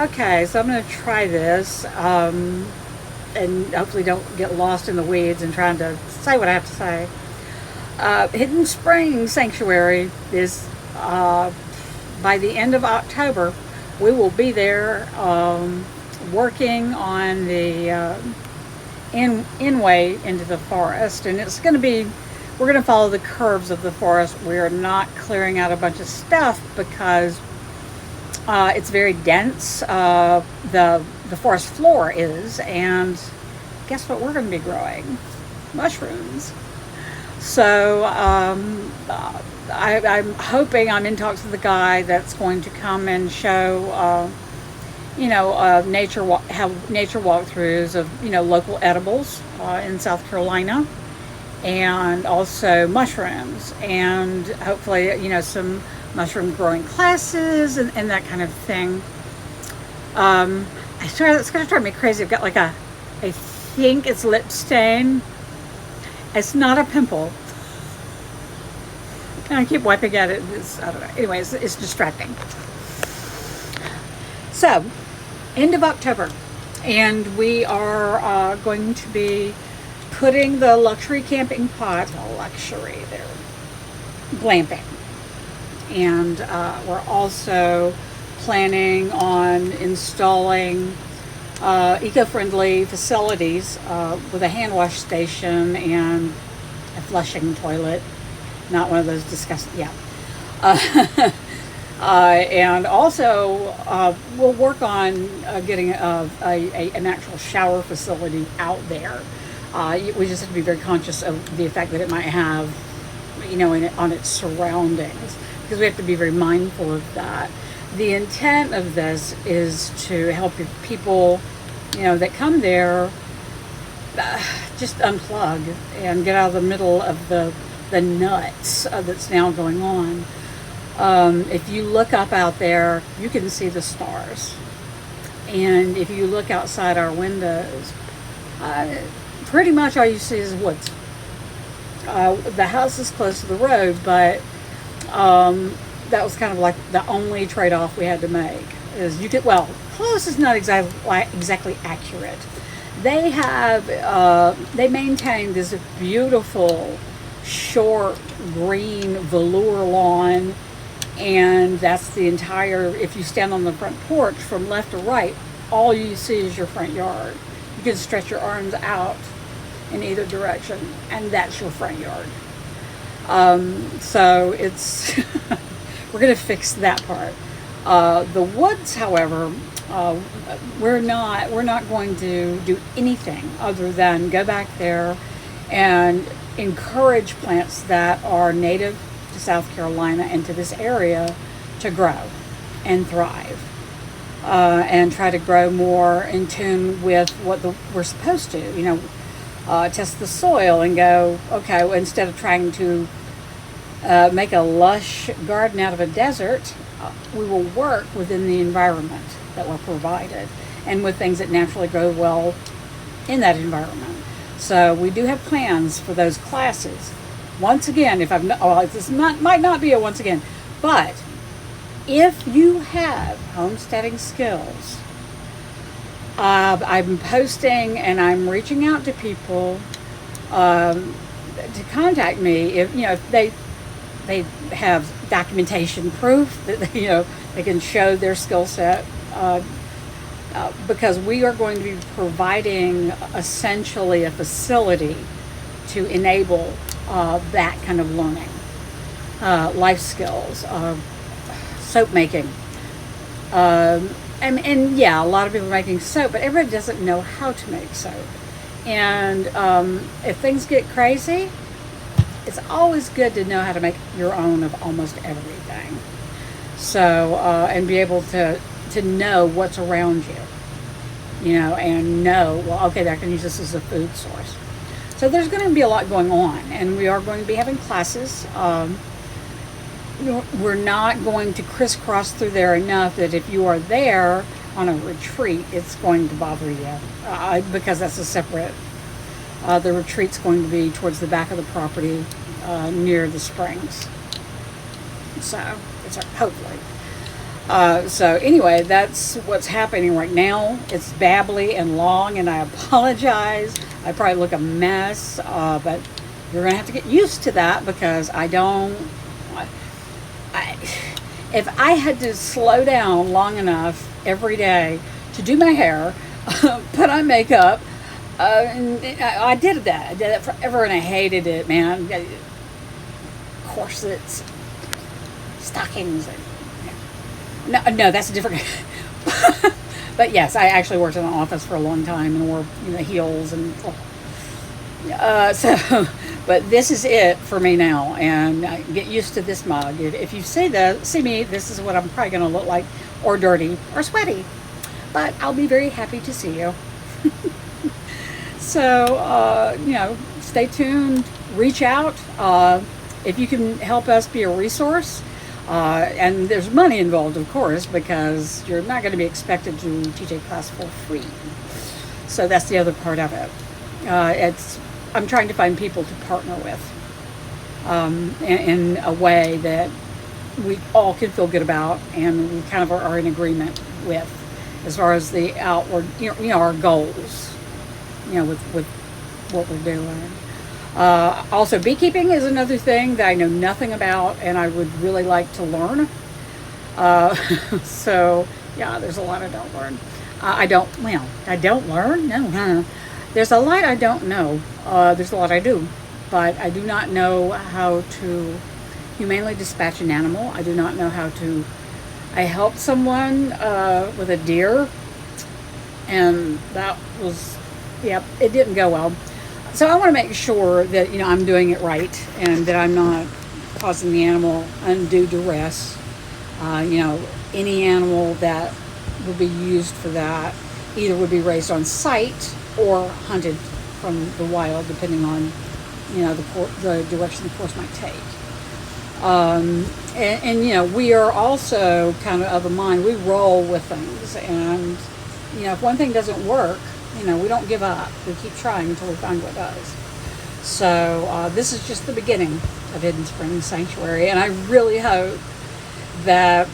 Okay, so I'm going to try this, and hopefully don't get lost in the weeds and trying to say what I have to say. Hidden Springs Sanctuary is, by the end of October, we will be there working on the in-way into the forest, and it's going to be, we're going to follow the curves of the forest. We're not clearing out a bunch of stuff because it's very dense. The forest floor is, and guess what we're going to be growing? Mushrooms. So I'm hoping, I'm in talks with the guy that's going to come and show, have nature walkthroughs of, local edibles in South Carolina, and also mushrooms, and hopefully, some mushroom growing classes and that kind of thing. It's going to drive me crazy. I've got like I think it's lip stain. It's not a pimple. And I keep wiping at it. I don't know. Anyways, it's distracting. So, end of October, and we are going to be putting the luxury camping pod, luxury, they're glamping. And we're also planning on installing eco-friendly facilities with a hand wash station and a flushing toilet. Not one of those disgusting, yeah. And also, we'll work on getting an actual shower facility out there. We just have to be very conscious of the effect that it might have, on its surroundings, because we have to be very mindful of that. The intent of this is to help people, that come there, just unplug and get out of the middle of the nuts that's now going on. If you look up out there, you can see the stars. And if you look outside our windows, pretty much all you see is woods. The house is close to the road, but that was kind of like the only trade-off we had to make. Is close is not exactly accurate. They have they maintain this beautiful short green velour lawn, and that's the entire, if you stand on the front porch from left to right, all you see is your front yard. You can stretch your arms out in either direction, and that's your front yard. So it's we're going to fix that part. The woods, however, we're not going to do anything other than go back there and encourage plants that are native to South Carolina and to this area to grow and thrive, and try to grow more in tune with what we're supposed to. Test the soil and go, okay, well, instead of trying to make a lush garden out of a desert, we will work within the environment that we're provided and with things that naturally grow well in that environment. So we do have plans for those classes. Once again, might not be a once again, but if you have homesteading skills, I'm posting and I'm reaching out to people to contact me if they have documentation proof that they can show their skill set, because we are going to be providing essentially a facility to enable that kind of learning, life skills, soap making. And yeah, a lot of people are making soap, but everybody doesn't know how to make soap. And if things get crazy, it's always good to know how to make your own of almost everything. So, and be able to know what's around you, and know, well, okay, I can use this as a food source. So there's going to be a lot going on, and we are going to be having classes. We're not going to crisscross through there enough that if you are there on a retreat, it's going to bother you, because that's a separate, the retreat's going to be towards the back of the property, near the springs. So, hopefully. So anyway, that's what's happening right now. It's babbly and long, and I apologize. I probably look a mess, but you're gonna have to get used to that because I don't. I, if I had to slow down long enough every day to do my hair, put on makeup, and I did that. I did it forever, and I hated it, man. Corsets, stockings. No, that's a different. But yes, I actually worked in an office for a long time and wore heels and. But this is it for me now, and get used to this mug. If you see me, this is what I'm probably going to look like, or dirty, or sweaty. But I'll be very happy to see you. So, stay tuned, reach out. If you can help us be a resource, and there's money involved, of course, because you're not going to be expected to teach a class for free. So that's the other part of it. I'm trying to find people to partner with in a way that we all can feel good about, and we kind of are in agreement with, as far as the outward, our goals, with what we're doing. Also, beekeeping is another thing that I know nothing about, and I would really like to learn. So, yeah, there's a lot I don't learn. I don't learn? No. There's a lot I don't know. There's a lot I do. But I do not know how to humanely dispatch an animal. I do not know how to... I helped someone with a deer, and that was... it didn't go well. So I want to make sure that, I'm doing it right, and that I'm not causing the animal undue duress. Any animal that would be used for that either would be raised on site or hunted from the wild, depending on, the direction the course might take. And we are also kind of a mind, we roll with things, and, if one thing doesn't work, we don't give up. We keep trying until we find what does. So this is just the beginning of Hidden Springs Sanctuary, and I really hope that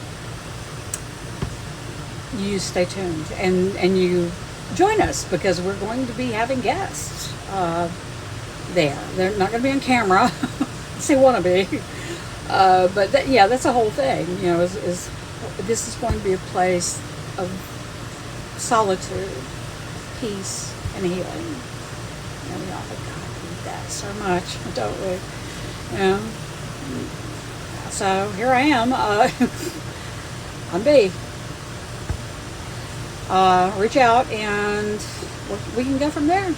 you stay tuned and you join us, because we're going to be having guests there. They're not going to be on camera. They want to be. But that's the whole thing. Is this is going to be a place of solitude, peace, and healing. And we all God need that so much, don't we? So here I am. I'm B. Reach out and we can go from there.